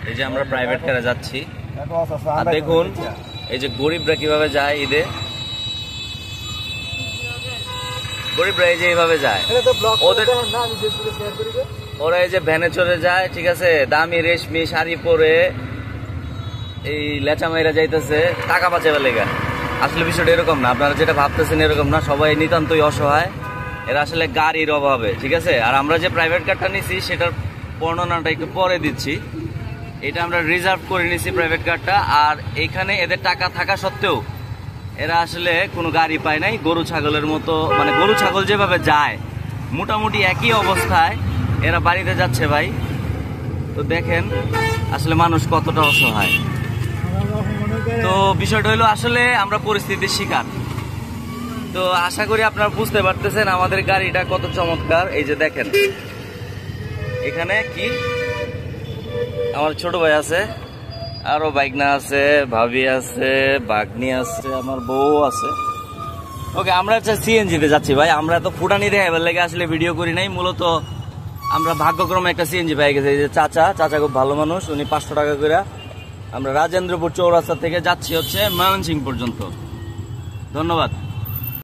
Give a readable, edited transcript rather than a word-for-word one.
এই যে আমরা প্রাইভেট কারে যাচ্ছি, আর দেখুন এই যে গরিবরা কিভাবে যায় ঈদে। গরিবরা এই যে এইভাবে যায়, ওরা এই যে ভ্যানে চড়ে যায়, ঠিক আছে, দামি রেশমি শাড়ি পরে এই লেচা মাইরা যাইতেছে টাকা বাঁচাবার লেগা। আসলে বিষয়টা এরকম না, আপনারা যেটা ভাবতেছেন এরকম না, সবাই নিতান্তই অসহায়, এরা আসলে গাড়ির অভাবে, ঠিক আছে। আর আমরা যে প্রাইভেট কারটা নিছি সেটার বর্ণনাটা একটু পরে দিচ্ছি। এটা আমরা রিজার্ভ করে নিছি প্রাইভেট কারটা, আর এখানে এদের টাকা থাকা সত্ত্বেও এরা আসলে কোনো গাড়ি পায় নাই। গরু ছাগলের মতো, মানে গরু ছাগল যেভাবে যায় মোটামুটি একই অবস্থায় এরা বাড়িতে যাচ্ছে ভাই। তো দেখেন আসলে মানুষ কতটা অসহায়। তো বিষয়টা হলো আসলে আমরা পরিস্থিতির শিকার। তো আশা করি আপনারা বুঝতে পারতেছেন আমাদের গাড়িটা কত চমৎকার। এই যে দেখেন এখানে কি আমার ছোট ভাই আছে, আরো বাইকনা আছে, ভাবি আছে, বাগনি আছে, আমার বউ আছে। ওকে, আমরা সিএনজি তে যাচ্ছি ভাই। আমরা তো ফুটানি দেখাবার লেগে আসলে ভিডিও করি নাই, মূলত আমরা ভাগ্যক্রমে একটা সিএনজি পেয়ে গেছি। এই যে চাচা খুব ভালো মানুষ, উনি 500 টাকা করে। আমরা রাজেন্দ্রপুর চৌরাস্তা থেকে যাচ্ছি হচ্ছে ময়মনসিংহ পর্যন্ত। ধন্যবাদ।